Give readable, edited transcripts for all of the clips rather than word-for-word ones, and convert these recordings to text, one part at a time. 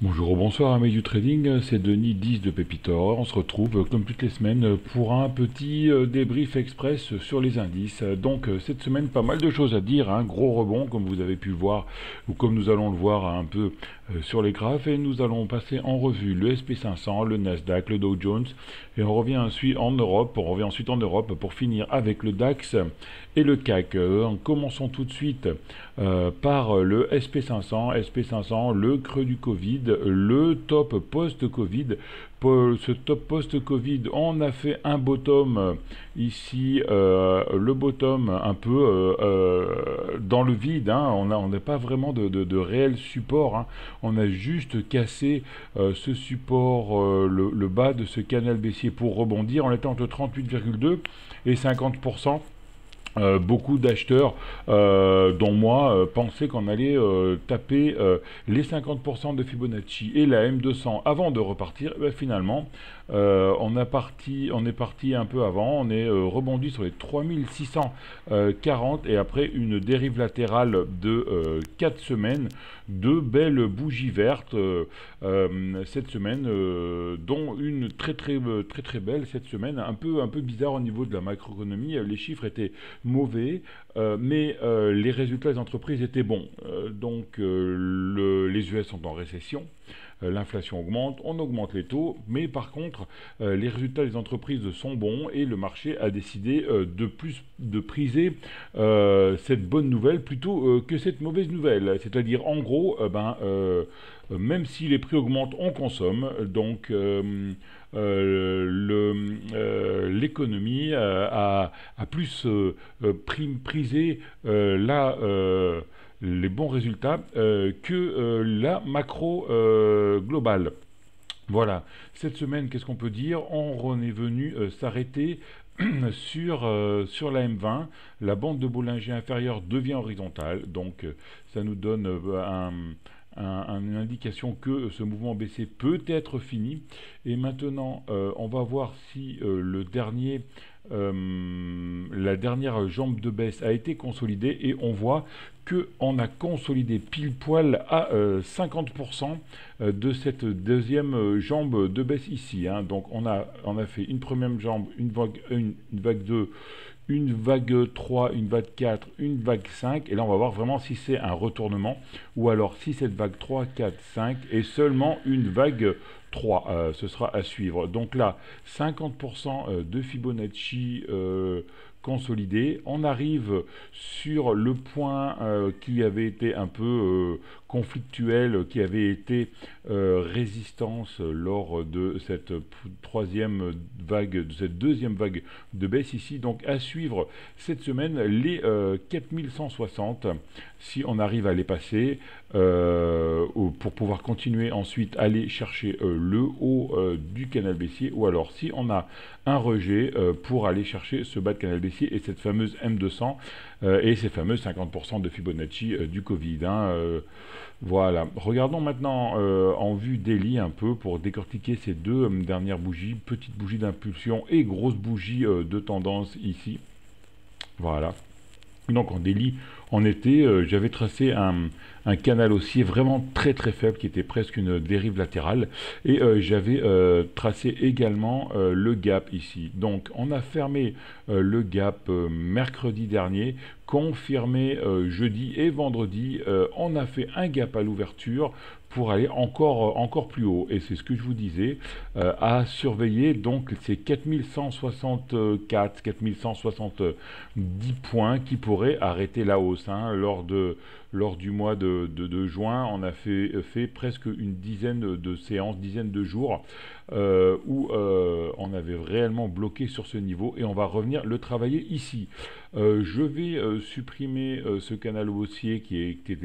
Bonjour, bonsoir amis du trading, c'est Denis 10 de Pépitor. On se retrouve comme toutes les semaines pour un petit débrief express sur les indices. Cette semaine, pas mal de choses à dire, un gros rebond comme vous avez pu le voir ou comme nous allons le voir un peu sur les graphes, et nous allons passer en revue le SP500, le Nasdaq, le Dow Jones, et on revient ensuite en Europe pour finir avec le DAX et le CAC. Commençons tout de suite par le SP500. SP500, le creux du Covid, le top post-Covid. Ce top post-Covid, on a fait un bottom ici, le bottom un peu dans le vide, hein. On n'a pas vraiment de réel support, hein. On a juste cassé ce support, le bas de ce canal baissier pour rebondir. On était entre 38,2 et 50%. Beaucoup d'acheteurs, dont moi, pensaient qu'on allait taper les 50% de Fibonacci et la M200 avant de repartir. Eh ben, finalement, on est parti un peu avant, on est rebondi sur les 3640 et après une dérive latérale de 4 semaines, deux belles bougies vertes cette semaine, dont une très belle cette semaine, un peu bizarre au niveau de la macroéconomie. Les chiffres étaient mauvais, mais les résultats des entreprises étaient bons. Les US sont en récession, l'inflation augmente, on augmente les taux, mais par contre, les résultats des entreprises sont bons et le marché a décidé de priser cette bonne nouvelle plutôt que cette mauvaise nouvelle. C'est-à-dire, en gros, même si les prix augmentent, on consomme. L'économie a plus prisé les bons résultats que la macro globale. Voilà. Cette semaine, qu'est-ce qu'on peut dire? On est venu s'arrêter sur la M20. La bande de Bollinger inférieure devient horizontale. Ça nous donne une indication que ce mouvement baissier peut être fini. Et maintenant, on va voir si la dernière jambe de baisse a été consolidée, et on voit qu'on a consolidé pile poil à 50% de cette deuxième jambe de baisse ici, hein. Donc on a fait une première jambe, une vague 2, une vague 3, une vague 4, une vague 5, et là on va voir vraiment si c'est un retournement, ou alors si cette vague 3, 4, 5 est seulement une vague 3, ce sera à suivre. Donc là, 50% de Fibonacci consolidé. On arrive sur le point qui avait été un peu conflictuel, qui avait été résistance lors de cette troisième vague, de cette deuxième vague de baisse ici. Donc à suivre cette semaine, les 4160, si on arrive à les passer, pour pouvoir continuer ensuite aller chercher le haut du canal baissier, ou alors si on a un rejet pour aller chercher ce bas de canal baissier et cette fameuse M200 et ces fameux 50% de Fibonacci du Covid, hein. Voilà. Regardons maintenant en vue daily un peu pour décortiquer ces deux dernières bougies, petite bougie d'impulsion et grosse bougie de tendance ici. Voilà. Donc en daily, en été, j'avais tracé un canal haussier vraiment très faible qui était presque une dérive latérale, et j'avais tracé également le gap ici. Donc on a fermé le gap mercredi dernier, confirmé jeudi et vendredi. On a fait un gap à l'ouverture pour aller encore plus haut. Et c'est ce que je vous disais, à surveiller. Donc c'est 4164, 4170 points qui pourraient arrêter la hausse, hein. Lors du mois de juin, on a fait presque une dizaine de séances, dizaine de jours, où on avait réellement bloqué sur ce niveau, et on va revenir le travailler ici. Je vais supprimer ce canal haussier qui était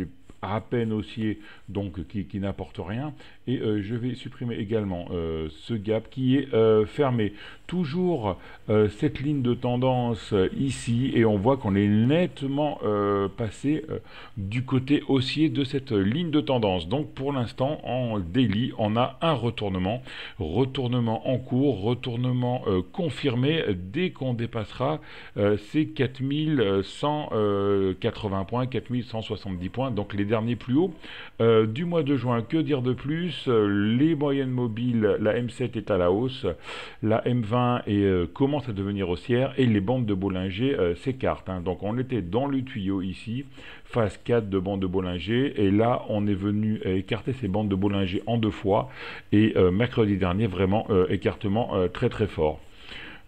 à peine haussier, donc qui n'apporte rien, et je vais supprimer également ce gap qui est fermé. toujours cette ligne de tendance ici et on voit qu'on est nettement passé du côté haussier de cette ligne de tendance. Donc pour l'instant en daily on a un retournement en cours, retournement confirmé dès qu'on dépassera ces 4180 points, 4170 points, donc les derniers plus hauts du mois de juin. Que dire de plus? Les moyennes mobiles, la M7 est à la hausse, la M20 commence à devenir haussière et les bandes de Bollinger s'écartent. Donc on était dans le tuyau ici, phase 4 de bandes de Bollinger, et là on est venu écarter ces bandes de Bollinger en deux fois, et mercredi dernier vraiment écartement très très fort.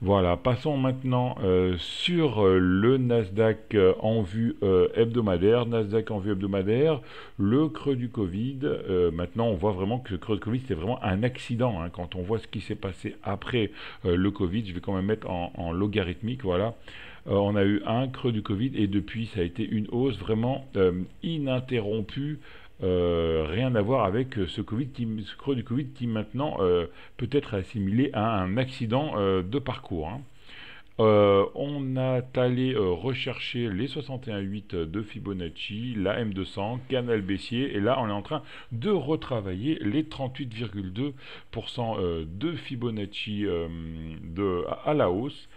Voilà, passons maintenant sur le Nasdaq en vue hebdomadaire. Nasdaq en vue hebdomadaire, le creux du Covid. Maintenant, on voit vraiment que ce creux de Covid, c'est vraiment un accident. Quand on voit ce qui s'est passé après le Covid, je vais quand même mettre en logarithmique, voilà. On a eu un creux du Covid et depuis, ça a été une hausse vraiment ininterrompue. Rien à voir avec ce creux du Covid qui maintenant peut être assimilé à un accident de parcours. On a allé rechercher les 61,8 de Fibonacci, la M200, canal baissier, et là on est en train de retravailler les 38,2% de Fibonacci à la hausse.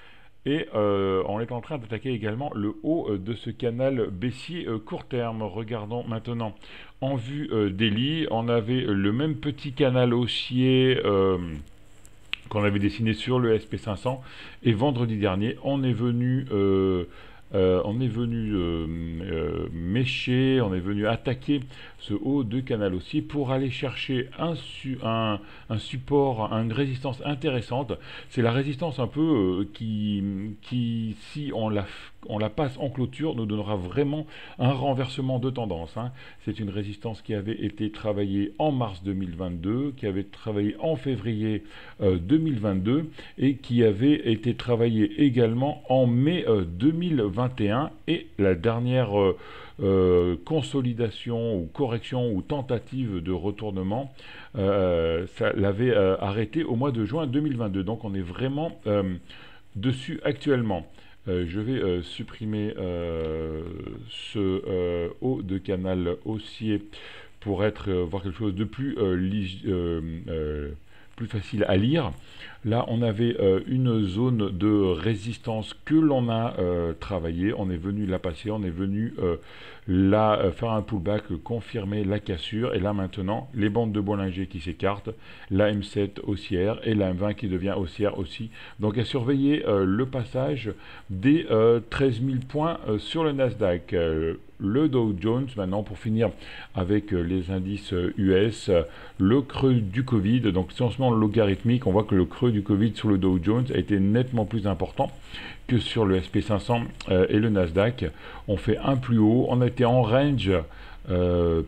Et on est en train d'attaquer également le haut de ce canal baissier court terme. Regardons maintenant en vue daily. On avait le même petit canal haussier qu'on avait dessiné sur le SP500. Et vendredi dernier, on est venu mécher, on est venu attaquer ce haut de canal haussier pour aller chercher un support, une résistance intéressante. C'est la résistance un peu qui, si on la passe en clôture, nous donnera vraiment un renversement de tendance. C'est une résistance qui avait été travaillée en mars 2022, qui avait été travaillée en février 2022 et qui avait été travaillée également en mai 2021, et la dernière consolidation ou correction ou tentative de retournement, ça l'avait arrêté au mois de juin 2022. Donc on est vraiment dessus actuellement. Je vais supprimer ce haut de canal haussier pour voir quelque chose de plus facile à lire. Là, on avait une zone de résistance que l'on a travaillée. On est venu la passer, on est venu faire un pullback, confirmer la cassure. Et là, maintenant, les bandes de Bollinger qui s'écartent, la M7 haussière et la M20 qui devient haussière aussi. Donc, à surveiller le passage des 13 000 points sur le Nasdaq. Le Dow Jones, maintenant, pour finir avec les indices US, le creux du Covid. Donc, si on se met en logarithmique, on voit que le creux du Covid sur le Dow Jones a été nettement plus important que sur le SP500 et le Nasdaq. On fait un plus haut. On a été en range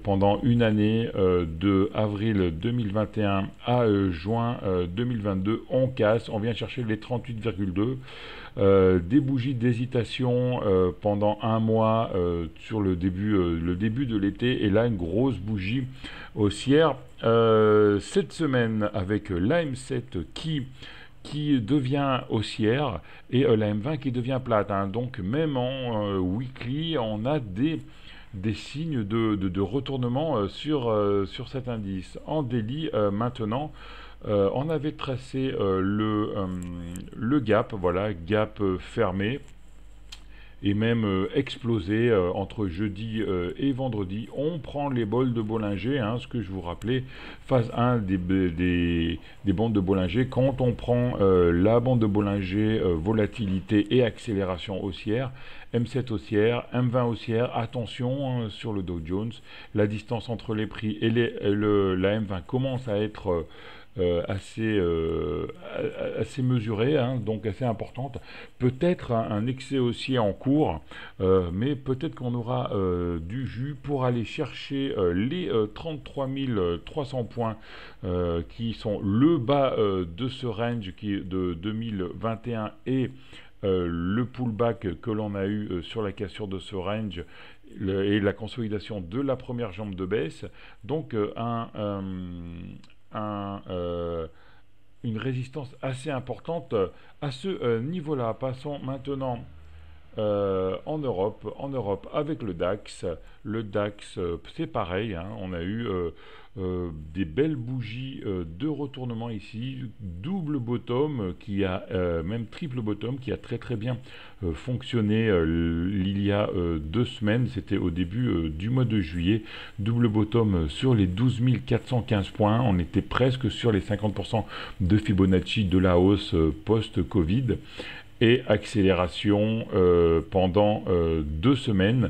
pendant une année, de avril 2021 à juin 2022. On casse, on vient chercher les 38,2. Des bougies d'hésitation pendant un mois sur le début de l'été, et là une grosse bougie haussière cette semaine avec la M7 qui devient haussière et la M20 qui devient plate. Donc même en weekly, on a des signes de retournement sur cet indice. En daily, maintenant, on avait tracé le gap, voilà, gap fermé, et même explosé entre jeudi et vendredi. On prend les bols de Bollinger, ce que je vous rappelais, phase 1 des bandes de Bollinger. Quand on prend la bande de Bollinger, volatilité et accélération haussière, M7 haussière, M20 haussière, attention sur le Dow Jones, la distance entre les prix et la M20 commence à être assez mesurée, donc assez importante. Peut-être un excès haussier en cours, mais peut-être qu'on aura du jus pour aller chercher les 33 300 points qui sont le bas de ce range qui est de 2021, et le pullback que l'on a eu sur la cassure de ce range et la consolidation de la première jambe de baisse. Donc une résistance assez importante à ce niveau-là. Passons maintenant en Europe. En Europe, avec le DAX. Le DAX, c'est pareil, hein, on a eu des belles bougies de retournement ici, double bottom qui a même triple bottom qui a très très bien fonctionné il y a 2 semaines, c'était au début du mois de juillet, double bottom sur les 12 415 points, on était presque sur les 50% de Fibonacci de la hausse post-Covid et accélération pendant 2 semaines.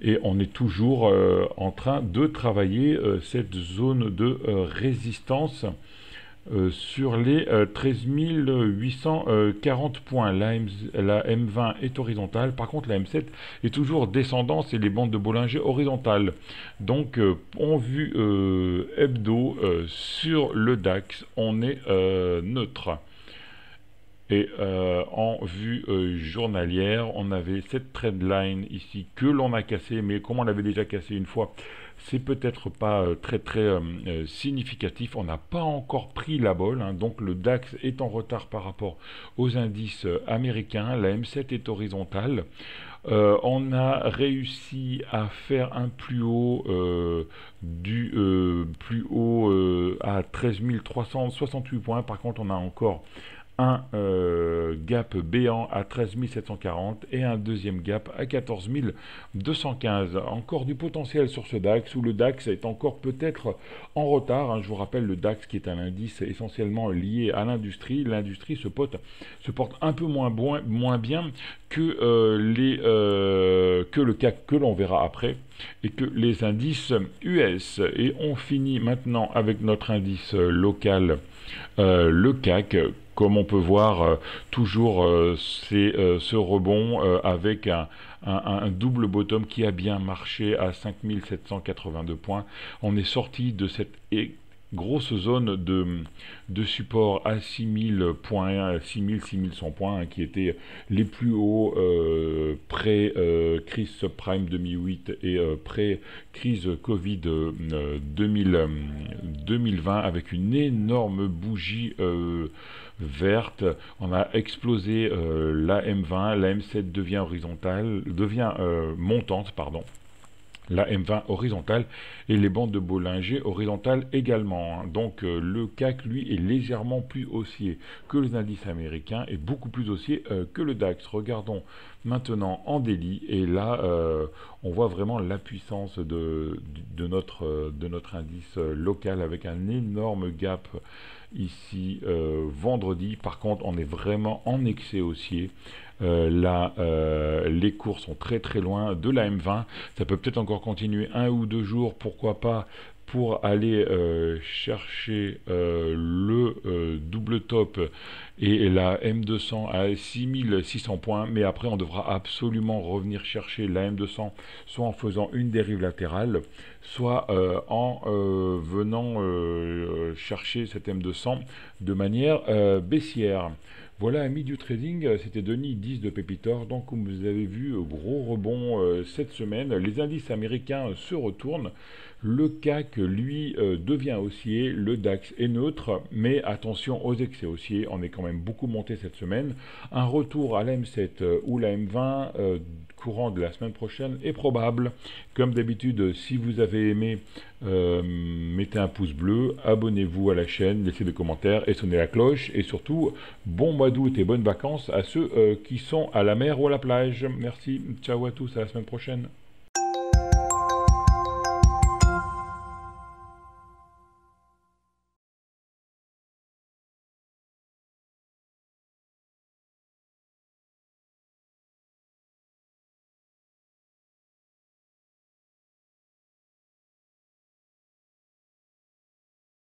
Et on est toujours en train de travailler cette zone de résistance sur les 13 840 points. La M20 est horizontale, par contre la M7 est toujours descendante et les bandes de Bollinger horizontales. Donc en vue hebdo sur le DAX, on est neutre. Et en vue journalière, on avait cette trendline ici que l'on a cassée, mais comme on l'avait déjà cassé une fois, c'est peut-être pas très très significatif. On n'a pas encore pris la bolle, hein, donc le DAX est en retard par rapport aux indices américains. La M7 est horizontale. On a réussi à faire un plus haut à 13 368 points. Par contre, on a encore un gap béant à 13 740 et un deuxième gap à 14 215. Encore du potentiel sur ce DAX, où le DAX est encore peut-être en retard, hein. Je vous rappelle le DAX qui est un indice essentiellement lié à l'industrie. L'industrie se porte un peu moins bien que, que le CAC, que l'on verra après, et que les indices US. Et on finit maintenant avec notre indice local, le CAC. Comme on peut voir, toujours c'est ce rebond avec un double bottom qui a bien marché à 5782 points. On est sorti de cette grosse zone de support à 6000 points, 6100 points, hein, qui étaient les plus hauts pré-crise subprime 2008 et pré-crise Covid 2020, avec une énorme bougie verte. On a explosé la M20, la M7 devient montante, pardon. La M20 horizontale et les bandes de Bollinger horizontales également, hein. Donc le CAC, lui, est légèrement plus haussier que les indices américains et beaucoup plus haussier que le DAX. Regardons maintenant en daily, et là on voit vraiment la puissance de notre indice local avec un énorme gap ici vendredi. Par contre, on est vraiment en excès haussier. Là, les cours sont très très loin de la M20. Ça peut peut-être encore continuer 1 ou 2 jours, pourquoi pas, pour aller chercher le double top et la M200 à 6600 points, mais après on devra absolument revenir chercher la M200 soit en faisant une dérive latérale, soit en venant chercher cette M200 de manière baissière. Voilà, amis du trading, c'était Denis 10 de Pépitor. Donc, comme vous avez vu, gros rebond cette semaine. Les indices américains se retournent. Le CAC, lui, devient haussier. Le DAX est neutre, mais attention aux excès haussiers. On est quand même beaucoup monté cette semaine. Un retour à la M7 ou la M20 courant de la semaine prochaine est probable. Comme d'habitude, si vous avez aimé, mettez un pouce bleu, abonnez-vous à la chaîne, laissez des commentaires et sonnez la cloche. Et surtout, bon mois d'août et bonnes vacances à ceux qui sont à la mer ou à la plage. Merci, ciao à tous, à la semaine prochaine.